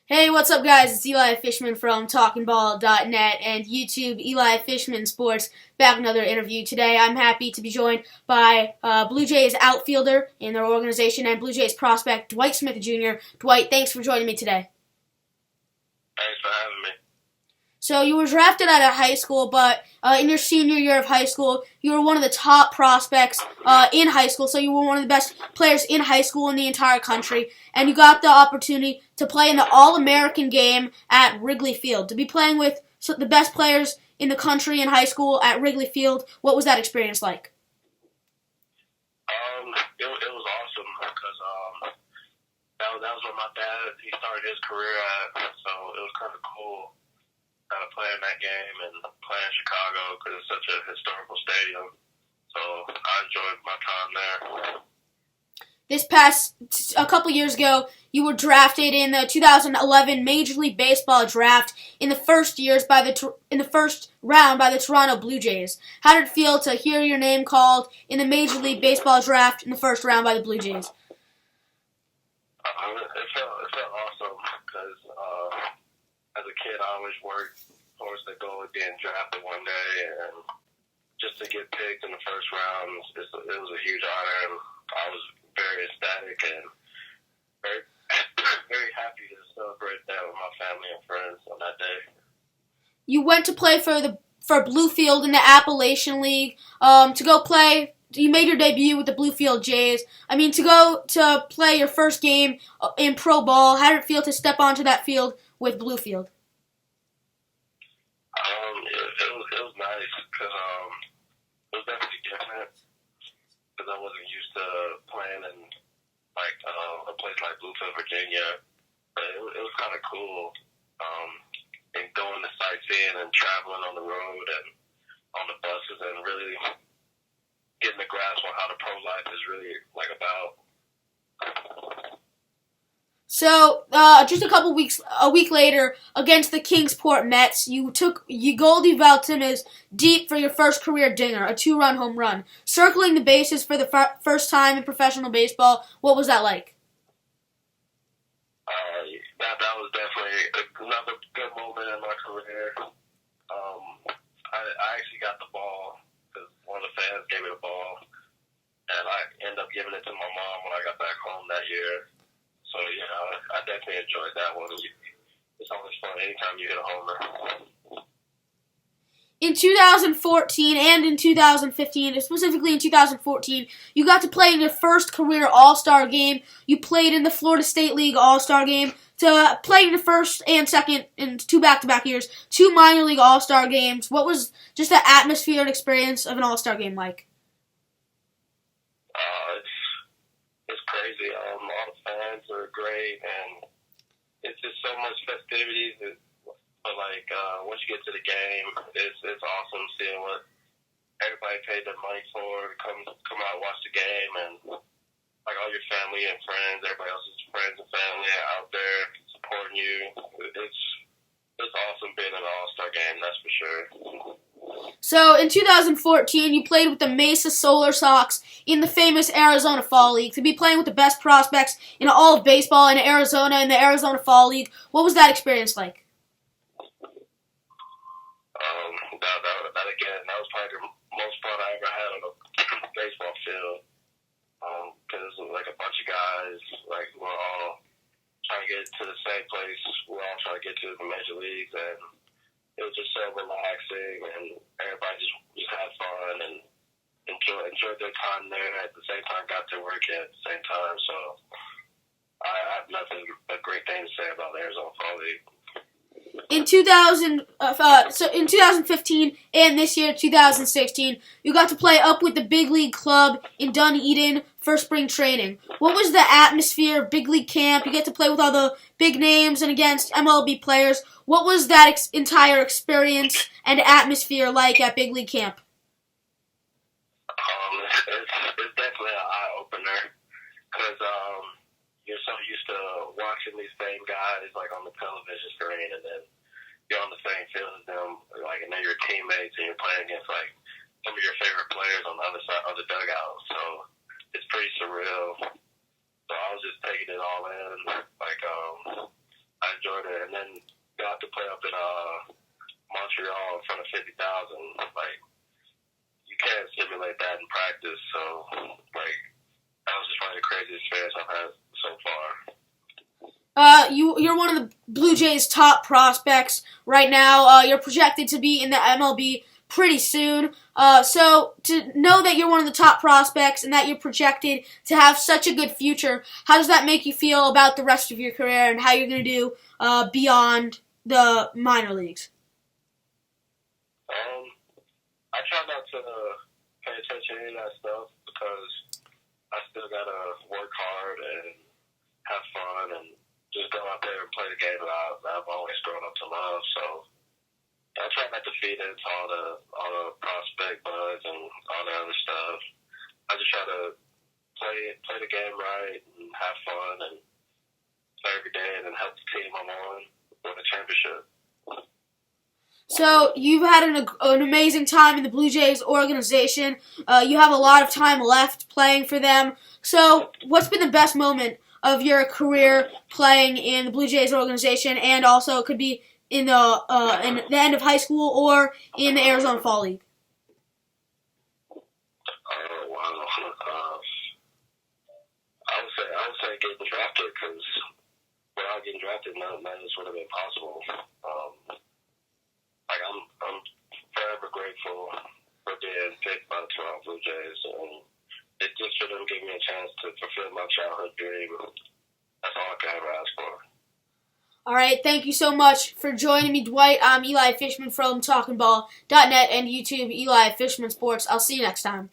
Hey, what's up, guys? It's Eli Fishman from TalkingBall.net and YouTube, Eli Fishman Sports. Back with another interview today. I'm happy to be joined by Blue Jays outfielder in their organization and Blue Jays prospect Dwight Smith Jr. Dwight, thanks for joining me today. Thanks for having me. So you were drafted out of high school, but in your senior year of high school, you were one of the top prospects in high school. So you were one of the best players in high school in the entire country, and you got the opportunity to play in the All-American game at Wrigley Field. To be playing with the best players in the country in high school at Wrigley Field, what was that experience like? It was awesome because that was where my dad he started his career at, so it was kind of cool. Playing that game and playing in Chicago because it's such a historical stadium. So I enjoyed my time there. This past a couple years ago, you were drafted in the 2011 Major League Baseball draft in the first round by the Toronto Blue Jays. How did it feel to hear your name called in the Major League Baseball draft in the first round by the Blue Jays? It felt awesome because as a kid, I always worked towards the goal of getting drafted one day, and just to get picked in the first round, it was a huge honor, and I was very ecstatic and very, very happy to celebrate that with my family and friends on that day. You went to play for Bluefield in the Appalachian League. You made your debut with the Bluefield Jays. I mean, to go to play your first game in pro ball, how did it feel to step onto that field with Bluefield? It was nice because it was definitely different because I wasn't used to playing in a place like Bluefield, Virginia. But it was kind of cool and going to sightseeing and traveling on the road and on the buses and really getting the grasp on how the pro life is really about. So, just a week later, against the Kingsport Mets, Goldie Valtimas deep for your first career dinger, a 2-run home run. Circling the bases for the first time in professional baseball, what was that like? That was definitely another good moment in my career. I actually got the ball because one of the fans gave me the ball, and I ended up giving it to my mom when I got back home that year. So, I definitely enjoyed that one. It's always fun anytime you hit a homer. In 2014 and in 2015, specifically in 2014, you got to play in your first career All-Star game. You played in the Florida State League All-Star game. To play in the first and second in 2 back-to-back years, 2 minor league All-Star games. What was just the atmosphere and experience of an All-Star game like? It's crazy. All the fans are great, and it's just so much festivities. But once you get to the game, it's awesome seeing what everybody paid their money for to come out and watch the game, and all your family and friends, everybody else's friends and family out there supporting you. It's awesome being in an All-Star game, that's for sure. So, in 2014, you played with the Mesa Solar Sox in the famous Arizona Fall League. To be playing with the best prospects in all of baseball in Arizona in the Arizona Fall League, what was that experience like? That was probably the most fun I ever had on a baseball field. Because it was a bunch of guys, who were all trying to get to the same place. We're all trying to get to the major leagues, and it was just so relaxing, and everybody just had fun and enjoyed their time there. At the same time, got to work at the same time. So I have nothing but great things to say about the Arizona Fall League. In 2015 and this year, 2016, you got to play up with the big league club in Dunedin for spring training. What was the atmosphere of big league camp? You get to play with all the big names and against MLB players. What was that entire experience and atmosphere like at big league camp? It's definitely an eye opener because you're so used to watching these same guys on the television screen, and then you're on the same field as them, and they're your teammates, and you're playing against some of your favorite players on the other side of the dugout. So it's pretty surreal. So I was just taking it all in. I enjoyed quarter, and then got to play up in Montreal in front of 50,000. Like, you can't simulate that in practice. So, like, that was just probably the craziest experience I've had so far. You're one of the Blue Jays' top prospects right now. You're projected to be in the MLB pretty soon. So to know that you're one of the top prospects and that you're projected to have such a good future, how does that make you feel about the rest of your career and how you're going to do beyond the minor leagues? I try not to pay attention to any of that stuff because I still gotta work hard and have fun and just go out there and play the game that I've always grown up to love. So I try not to feed into all the prospect buzz and all the other stuff. I just try to play the game right and have fun and play every day and then help the team I'm on win a championship. So you've had an amazing time in the Blue Jays organization. You have a lot of time left playing for them. So what's been the best moment of your career playing in the Blue Jays organization, and also it could be in the end of high school or in the Arizona Fall League? Wow. I would say getting drafted, because without getting drafted, none of this would have been possible. I'm forever grateful for being picked by the Toronto Blue Jays, and it just for them giving me a chance to fulfill my childhood dream. That's all I can ever ask for. All right, thank you so much for joining me, Dwight. I'm Eli Fishman from TalkingBall.net and YouTube, Eli Fishman Sports. I'll see you next time.